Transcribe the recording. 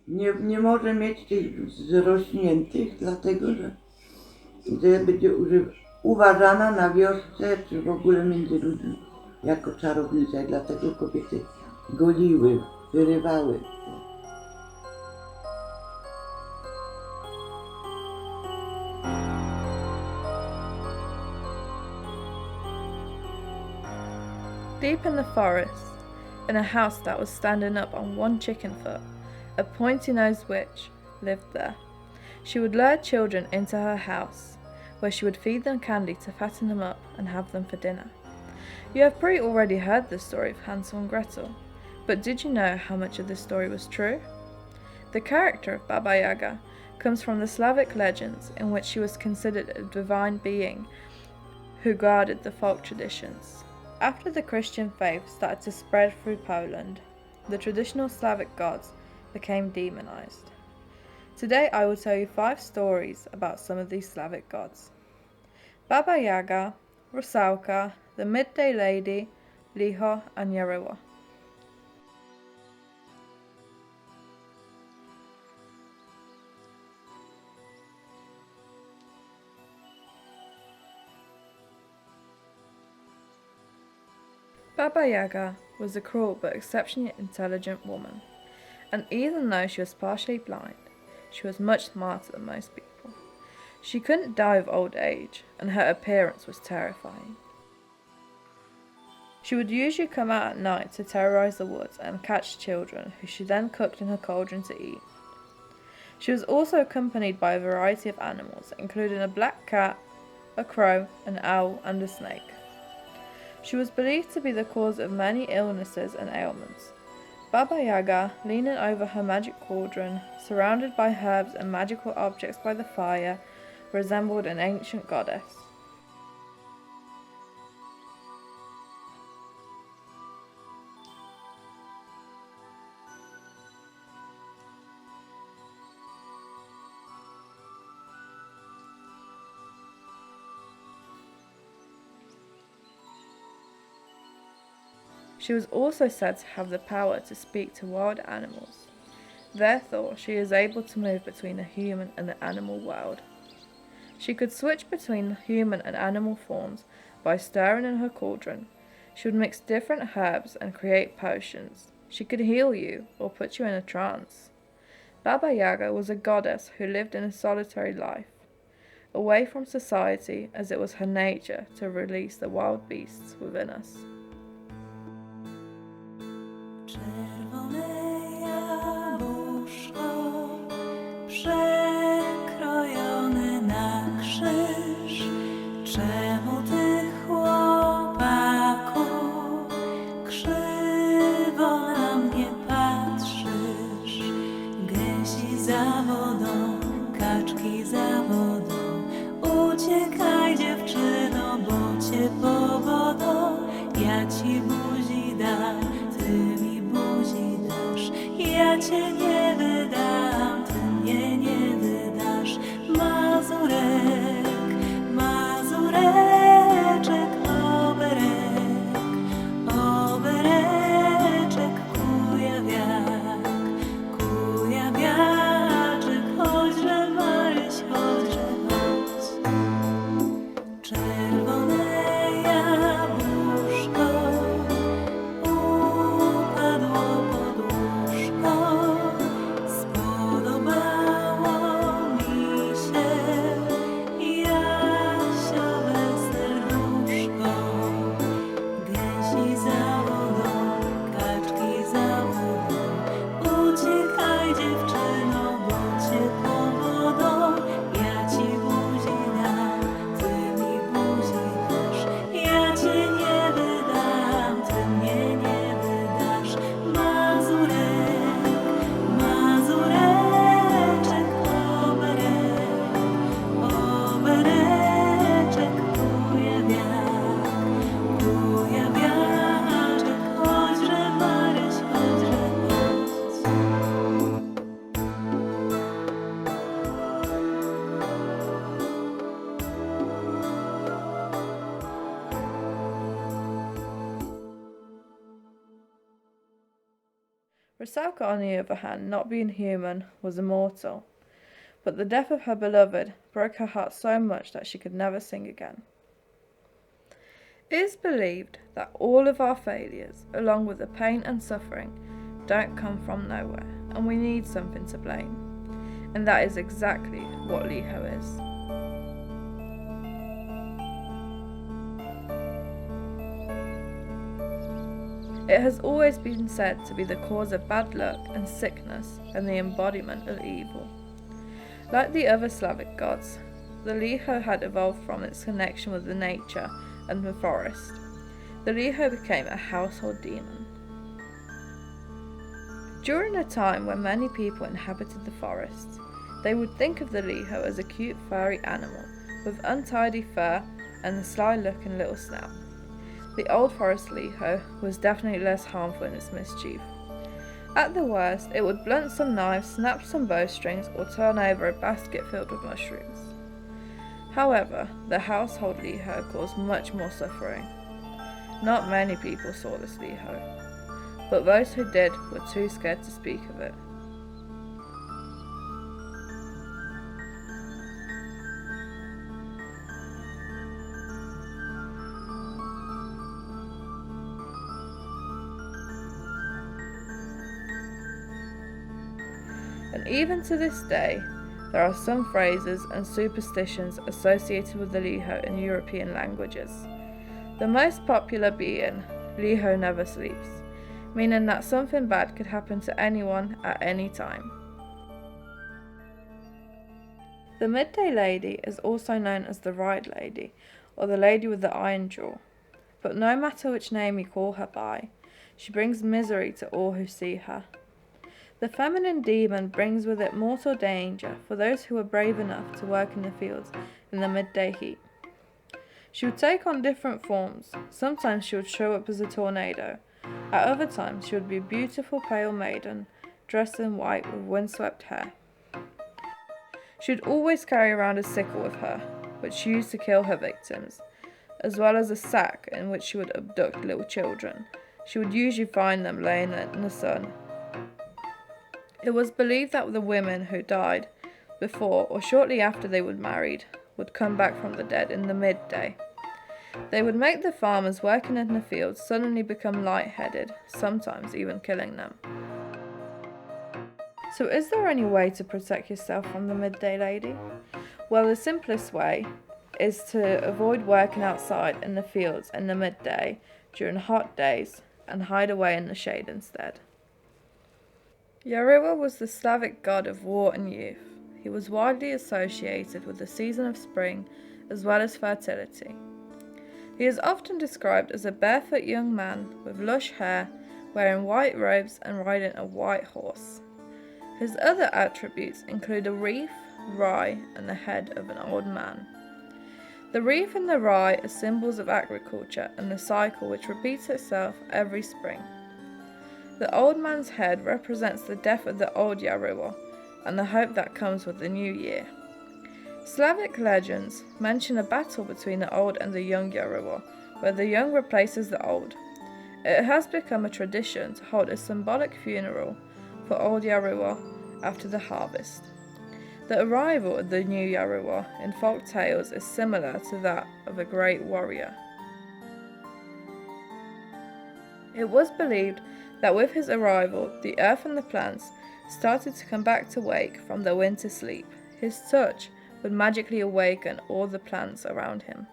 nie może mieć tych zrośniętych, dlatego że będzie uważana na wiosce, czy w ogóle między ludźmi jako czarownica i dlatego kobiety goliły, wyrywały. Deep in the forest, in a house that was standing up on one chicken foot, a pointy-nosed witch lived there. She would lure children into her house, where she would feed them candy to fatten them up and have them for dinner. You have probably already heard the story of Hansel and Gretel, but did you know how much of this story was true? The character of Baba Jaga comes from the Slavic legends in which she was considered a divine being who guarded the folk traditions. After the Christian faith started to spread through Poland, the traditional Slavic gods became demonized. Today I will tell you 5 stories about some of these Slavic gods. Baba Jaga, Rusalka, the Midday Lady, Licho and Jarylo. Baba Jaga was a cruel but exceptionally intelligent woman, and even though she was partially blind, she was much smarter than most people. She couldn't die of old age, and her appearance was terrifying. She would usually come out at night to terrorize the woods and catch children, who she then cooked in her cauldron to eat. She was also accompanied by a variety of animals, including a black cat, a crow, an owl, and a snake. She was believed to be the cause of many illnesses and ailments. Baba Jaga, leaning over her magic cauldron, surrounded by herbs and magical objects by the fire, resembled an ancient goddess. She was also said to have the power to speak to wild animals. Therefore, she is able to move between the human and the animal world. She could switch between human and animal forms by stirring in her cauldron. She would mix different herbs and create potions. She could heal you or put you in a trance. Baba Jaga was a goddess who lived in a solitary life, away from society, as it was her nature to release the wild beasts within us. Przekrojony na krzyż, czemu ty, chłopaku, krzywo na mnie patrzysz? Gęsi za wodą, kaczki za wodą, uciekaj dziewczyno, bo cię powodą. Ja ci buzi dam, ty mi buzi dasz, ja cię nie wydam, ty mnie nie wydasz. Mazurek, Mazureczek, oberek, obereczek, kujawiaczek, chodźże Maryś, chodźże chodź. Czerwone jabłuszko upadło pod łóżko, Rusalka, on the other hand, not being human, was immortal, but the death of her beloved broke her heart so much that she could never sing again. It is believed that all of our failures, along with the pain and suffering, don't come from nowhere, and we need something to blame. And that is exactly what Licho is. It has always been said to be the cause of bad luck and sickness and the embodiment of evil. Like the other Slavic gods, the Licho had evolved from its connection with the nature and the forest. The Licho became a household demon. During a time when many people inhabited the forests, they would think of the Licho as a cute furry animal with untidy fur and a sly-looking little snout. The old forest Licho was definitely less harmful in its mischief. At the worst, it would blunt some knives, snap some bowstrings, or turn over a basket filled with mushrooms. However, the household Licho caused much more suffering. Not many people saw this Licho, but those who did were too scared to speak of it. And even to this day, there are some phrases and superstitions associated with the Licho in European languages. The most popular being, Licho never sleeps, meaning that something bad could happen to anyone at any time. The Midday Lady is also known as the Ride Lady, or the Lady with the Iron Jaw, but no matter which name you call her by, she brings misery to all who see her. The feminine demon brings with it mortal danger for those who are brave enough to work in the fields in the midday heat. She would take on different forms. Sometimes she would show up as a tornado. At other times she would be a beautiful pale maiden, dressed in white with windswept hair. She would always carry around a sickle with her, which she used to kill her victims, as well as a sack in which she would abduct little children. She would usually find them laying in the sun. It was believed that the women who died before or shortly after they were married would come back from the dead in the midday. They would make the farmers working in the fields suddenly become lightheaded, sometimes even killing them. So is there any way to protect yourself from the Midday Lady? Well, the simplest way is to avoid working outside in the fields in the midday during hot days and hide away in the shade instead. Jarylo was the Slavic god of war and youth. He was widely associated with the season of spring as well as fertility. He is often described as a barefoot young man with lush hair, wearing white robes and riding a white horse. His other attributes include a wreath, rye, and the head of an old man. The wreath and the rye are symbols of agriculture and the cycle which repeats itself every spring. The old man's head represents the death of the old Jarylo and the hope that comes with the new year. Slavic legends mention a battle between the old and the young Jarylo, where the young replaces the old. It has become a tradition to hold a symbolic funeral for old Jarylo after the harvest. The arrival of the new Jarylo in folk tales is similar to that of a great warrior. It was believed that with his arrival, the earth and the plants started to come back to wake from their winter sleep. His touch would magically awaken all the plants around him.